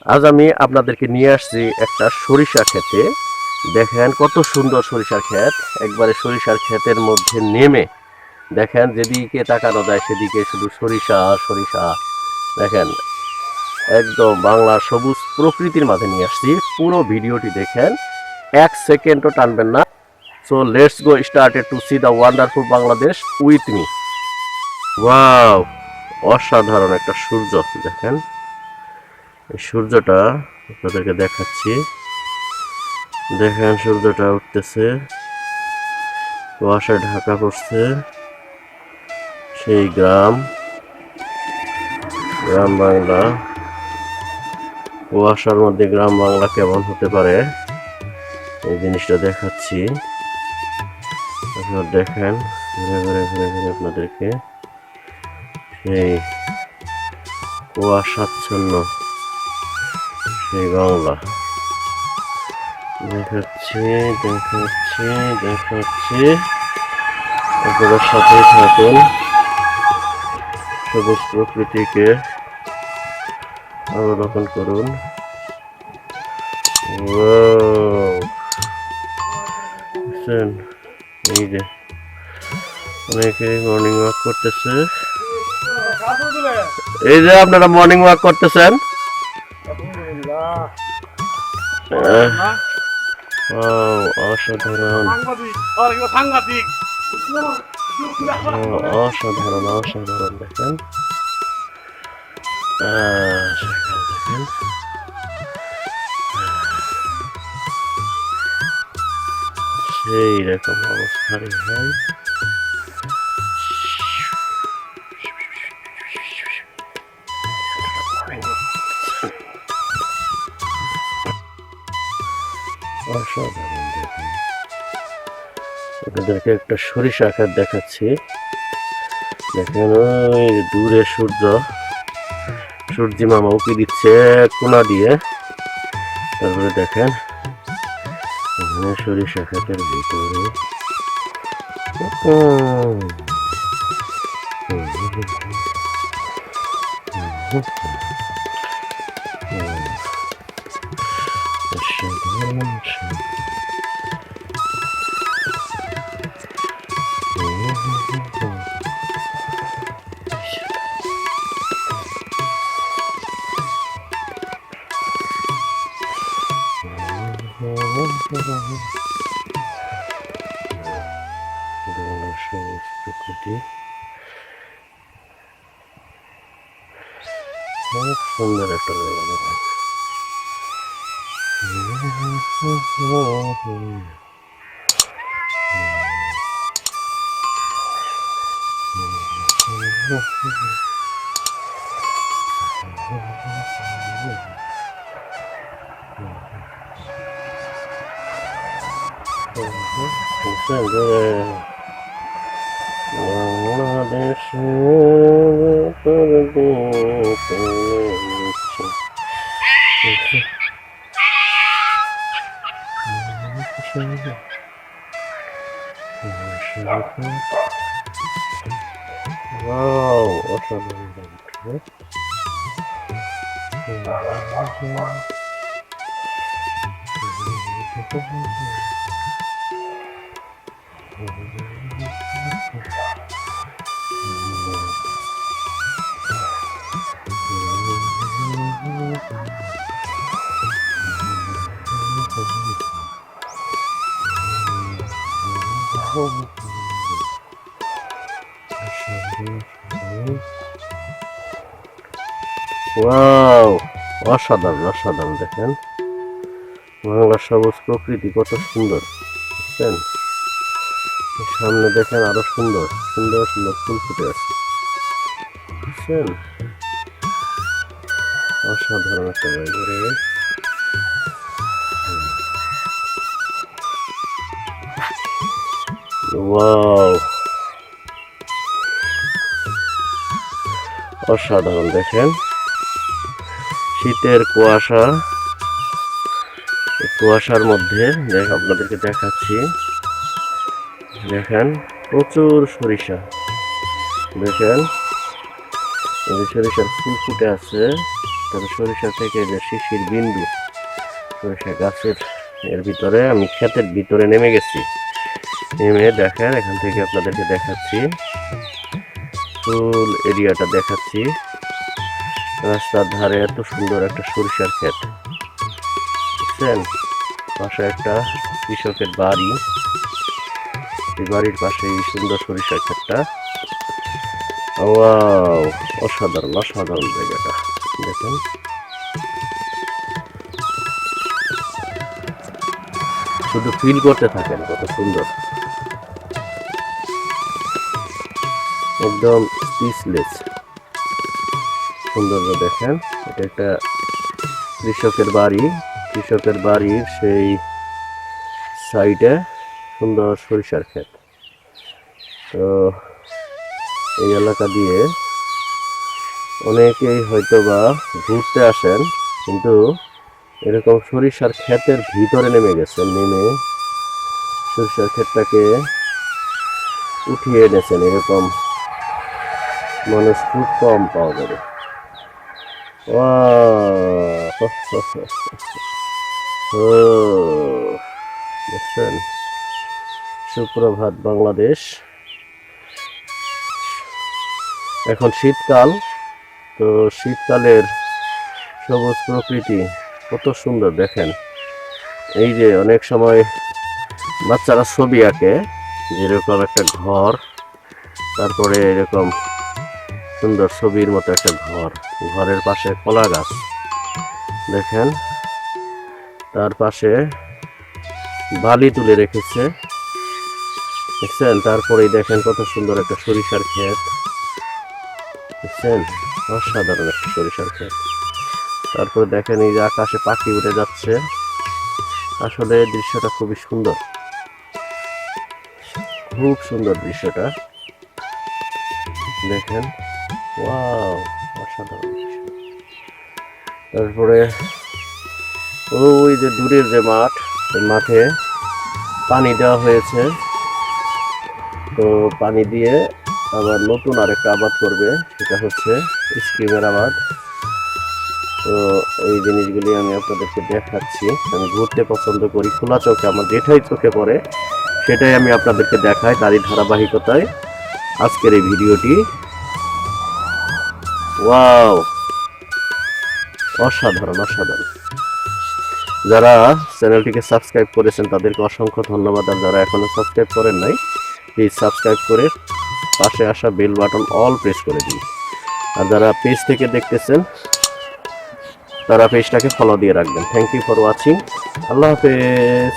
আজ আমি আপনাদেরকে নিয়ে আসছি একটা সরিষা ক্ষেতে। দেখেন কত সুন্দর সরিষার ক্ষেত। একবারে সরিষার ক্ষেতের মধ্যে নেমে দেখেন যেদিকে তাকানো যায় সেদিকে শুধু সরিষা আর সরিষা। দেখেন একদম বাংলার সবুজ প্রকৃতির মাঝে নিয়ে আসছি। পুরো ভিডিওটি দেখেন, এক সেকেন্ডও টানবেন না। So let's go started to C the wonderful Bangladesh with me. Wow, অসাধারণ একটা সূর্য। দেখেন এই সূর্যটা আপনাদেরকে দেখাচ্ছি। দেখেন সূর্যটা উঠতেছে, কুয়াশায় ঢাকা পড়ছে। সেই গ্রাম, গ্রাম বাংলা, কুয়াশার মধ্যে গ্রাম বাংলা কেমন হতে পারে এই জিনিসটা দেখাচ্ছি। আপনারা দেখেন ঘুরে ঘুরে ঘুরে ঘুরে আপনাদেরকে সেই কুয়াশাচ্ছন্ন সেই বাংলা দেখাচ্ছি দেখাচ্ছি দেখাচ্ছি। আপনাদের সাথেই থাকুন, সবুজ প্রকৃতিকে অবলোকন করুন। বুঝছেন, এই যে অনেকে মর্নিং ওয়াক করতেছে। এই যে আপনারা মর্নিং ওয়াক করতেছেন, অসাধারণ অসাধারণ অসাধারণ। দেখেন দেখেন সেই রকম অবস্থারই হয়। অসাধারণ। দেখেন আপনাদেরকে একটা সরিষা ক্ষেত দেখাচ্ছি। দেখেন ওই দূরে সূর্য, সূর্যি মামা উঁকি দিচ্ছে কোনা দিয়ে। তারপরে দেখেন এখানে সরিষা ক্ষেতের ভিতরে সবুজ প্রকৃতি অনেক সুন্দর একটা জায়গা। দেখেন অসাধারণ। ওয়াও, অসাধারণ অসাধারণ। দেখেন বাংলার সবুজ প্রকৃতি কত সুন্দর। বুঝছেন, সামনে দেখেন আরো সুন্দর সুন্দর সুন্দর ফুল ফুটে আছে। বুঝছেন, অসাধারণ একটা জায়গা রে। ওয়াও, অসাধারণ। দেখেন শীতের কুয়াশা, কুয়াশার মধ্যে আপনাদেরকে দেখাচ্ছি। দেখেন প্রচুর সরিষা। দেখেন এই সরিষার ফুল ফুটে আছে। তবে সরিষা থেকে যে শিশির বিন্দু সরিষা গাছের এর ভিতরে আমি ক্ষেতের ভিতরে নেমে গেছি। নেমে দেখেন এখান থেকে আপনাদেরকে দেখাচ্ছি, ফুল এরিয়াটা দেখাচ্ছি। রাস্তার ধারে এত সুন্দর একটা সরিষার ক্ষেত বুঝছেন, পাশে একটা কৃষকের বাড়ি, এই বাড়ির পাশে এই সুন্দর সরিষার ক্ষেতটা। ওয়াও, অসাধারণ অসাধারণ জায়গাটা দেখেন। শুধু ফিল করতে থাকেন কত সুন্দর, একদম স্পিচলেস সৌন্দর্য দেখেন। এটা একটা কৃষকের বাড়ি, কৃষকের বাড়ির সেই সাইডে সুন্দর সরিষার ক্ষেত। তো এই এলাকা দিয়ে অনেকেই হয়তো বা ঘুরতে আসেন, কিন্তু এরকম সরিষার ক্ষেতের ভিতরে নেমে গেছেন, নেমে সরিষার ক্ষেতটাকে উঠিয়ে এনেছেন, এরকম মানুষ খুব কম পাওয়া যাবে। দেখছেন, সুপ্রভাত বাংলাদেশ। এখন শীতকাল, তো শীতকালের সবুজ প্রকৃতি কত সুন্দর দেখেন। এই যে অনেক সময় বাচ্চারা ছবি আঁকে, যেরকম একটা ঘর, তারপরে এরকম সুন্দর ছবির মতো একটা ঘর, ঘরের পাশে কলা গাছ দেখেন, তার পাশে বালি তুলে রেখেছে দেখছেন। তারপরেই দেখেন কত সুন্দর একটা সরিষার ক্ষেত দেখছেন, অসাধারণ একটা সরিষার ক্ষেত। তারপরে দেখেন এই যে আকাশে পাখি উড়ে যাচ্ছে, আসলে দৃশ্যটা খুবই সুন্দর, খুব সুন্দর দৃশ্যটা দেখেন। ওয়াও, অসাধারণ দৃশ্য। তারপরে ওই যে দূরের যে মাঠ, এই মাঠে পানি দেওয়া হয়েছে, তো পানি দিয়ে আবার নতুন আরেকটা আবাদ করবে, সেটা হচ্ছে স্কিমের আবাদ। তো এই জিনিসগুলি আমি আপনাদেরকে দেখাচ্ছি। আমি ঘুরতে পছন্দ করি, খোলা চোখে আমার যেটাই চোখে পড়ে সেটাই আমি আপনাদেরকে দেখাই। তারই ধারাবাহিকতায় আজকের এই ভিডিওটি। ওয়াও, অসাধারণ অসাধারণ। যারা চ্যানেলটিকে সাবস্ক্রাইব করেছেন তাদেরকে অসংখ্য ধন্যবাদ, আর যারা এখনো সাবস্ক্রাইব করেন নাই প্লিজ সাবস্ক্রাইব করে পাশে আসা বেল বাটন অল প্রেস করে দিন। আর যারা পেজ থেকে দেখতেছেন তারা পেজটাকে ফলো দিয়ে রাখবেন। Thank you for watching. আল্লাহ হাফেজ।